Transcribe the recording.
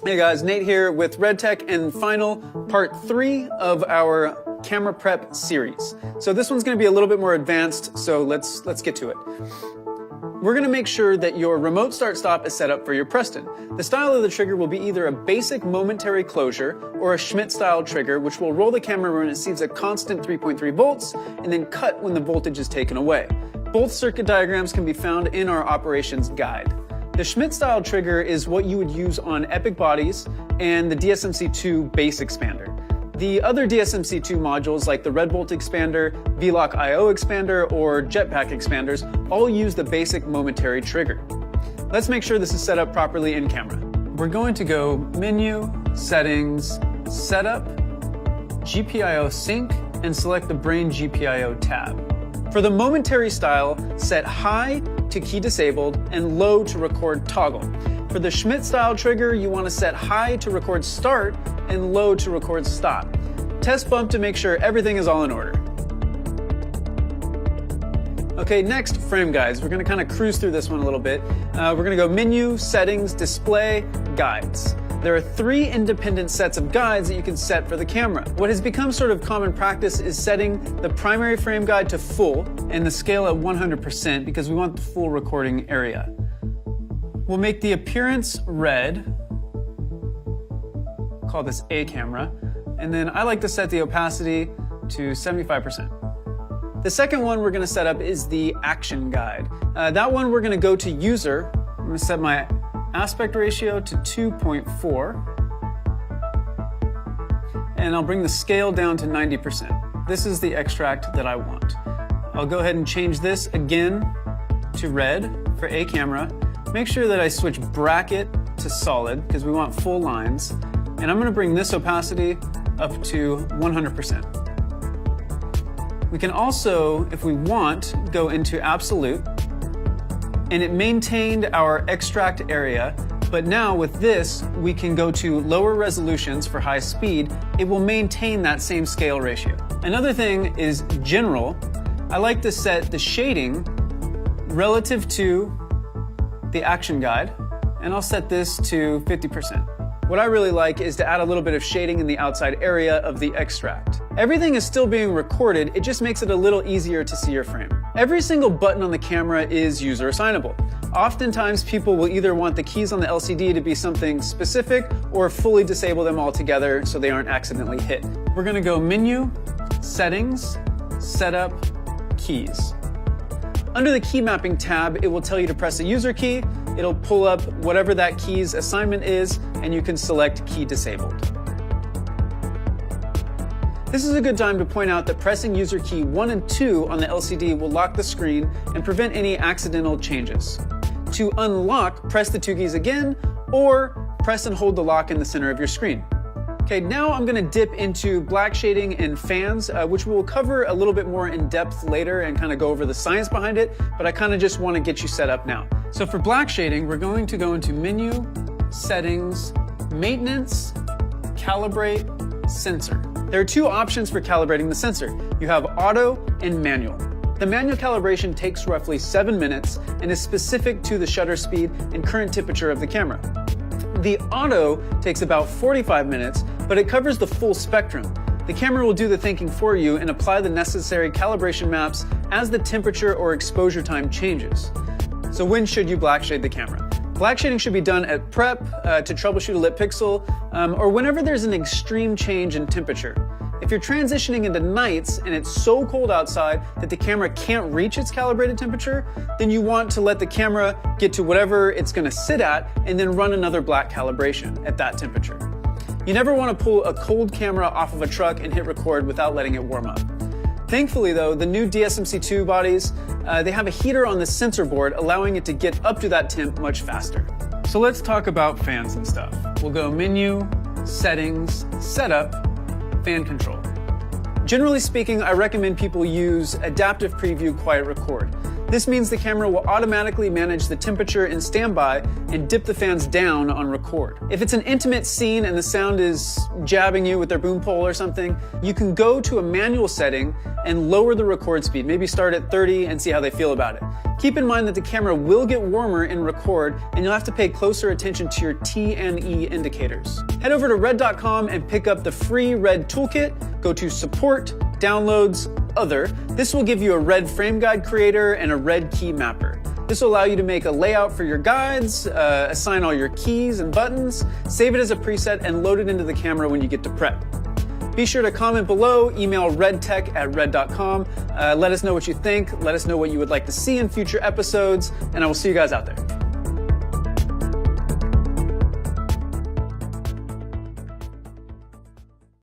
Hey guys, Nate here with RedTech and final part 3 of our camera prep series. So this one's going to be a little bit more advanced, so let's get to it. We're going to make sure that your remote start-stop is set up for your Preston. The style of the trigger will be either a basic momentary closure or a Schmidt-style trigger, which will roll the camera when it receives a constant 3.3 volts and then cut when the voltage is taken away. Both circuit diagrams can be found in our operations guide. The Schmidt-style trigger is what you would use on Epic bodies and the DSMC2 base expander. The other DSMC2 modules like the RedBolt expander, V-Lock IO expander, or Jetpack expanders all use the basic momentary trigger. Let's make sure this is set up properly in camera. We're going to go Menu, Settings, Setup, GPIO Sync, and select the Brain GPIO tab. For the momentary style, set High to Key Disabled and Low to Record Toggle. For the Schmidt-style trigger, you want to set High to record Start and Low to record Stop. Test bump to make sure everything is all in order. Okay, next, frame guides. We're going to kind of cruise through this one a little bit. We're going to go Menu, Settings, Display, Guides. There are 3 independent sets of guides that you can set for the camera. What has become sort of common practice is setting the primary frame guide to full and the scale at 100% because we want the full recording area. We'll make the appearance red, call this A camera, and then I like to set the opacity to 75%. The second one we're going to set up is the action guide. That one we're going to go to user. I'm going to set my aspect ratio to 2.4, and I'll bring the scale down to 90%. This is the extract that I want. I'll go ahead and change this again to red for A camera. Make sure that I switch bracket to solid because we want full lines, and I'm going to bring this opacity up to 100%. We can also, if we want, go into absolute, and it maintained our extract area, but now with this, we can go to lower resolutions for high speed. It will maintain that same scale ratio. Another thing is general. I like to set the shading relative to the action guide, and I'll set this to 50%. What I really like is to add a little bit of shading in the outside area of the extract. Everything is still being recorded, it just makes it a little easier to see your frame. Every single button on the camera is user assignable. Oftentimes people will either want the keys on the LCD to be something specific or fully disable them altogether so they aren't accidentally hit. We're going to go Menu, Settings, Setup, Keys. Under the key mapping tab, it will tell you to press a user key. It'll pull up whatever that key's assignment is, and you can select key disabled. This is a good time to point out that pressing user key 1 and 2 on the LCD will lock the screen and prevent any accidental changes. To unlock, press the 2 keys again, or press and hold the lock in the center of your screen. Okay, now I'm going to dip into black shading and fans, which we'll cover a little bit more in depth later and kind of go over the science behind it, but I kind of just want to get you set up now. So for black shading, we're going to go into Menu, Settings, Maintenance, Calibrate, Sensor. There are 2 options for calibrating the sensor. You have auto and manual. The manual calibration takes roughly 7 minutes and is specific to the shutter speed and current temperature of the camera. The auto takes about 45 minutes, but it covers the full spectrum. The camera will do the thinking for you and apply the necessary calibration maps as the temperature or exposure time changes. So when should you black shade the camera? Black shading should be done at prep to troubleshoot a lit pixel, or whenever there's an extreme change in temperature. If you're transitioning into nights and it's so cold outside that the camera can't reach its calibrated temperature, then you want to let the camera get to whatever it's going to sit at and then run another black calibration at that temperature. You never want to pull a cold camera off of a truck and hit record without letting it warm up. Thankfully though, the new DSMC2 bodies, they have a heater on the sensor board allowing it to get up to that temp much faster. So let's talk about fans and stuff. We'll go Menu, Settings, Setup, Fan Control. Generally speaking, I recommend people use Adaptive Preview Quiet Record. This means the camera will automatically manage the temperature in standby and dip the fans down on record. If it's an intimate scene and the sound is jabbing you with their boom pole or something, you can go to a manual setting and lower the record speed. Maybe start at 30 and see how they feel about it. Keep in mind that the camera will get warmer in record, and you'll have to pay closer attention to your T and E indicators. Head over to red.com and pick up the free Red Toolkit. Go to Support, Downloads, Other. This will give you a Red Frame Guide Creator and a Red Key Mapper. This will allow you to make a layout for your guides, assign all your keys and buttons, save it as a preset, and load it into the camera when you get to prep. Be sure to comment below, email redtech@red.com. Let us know what you think. Let us know what you would like to see in future episodes, and I will see you guys out there.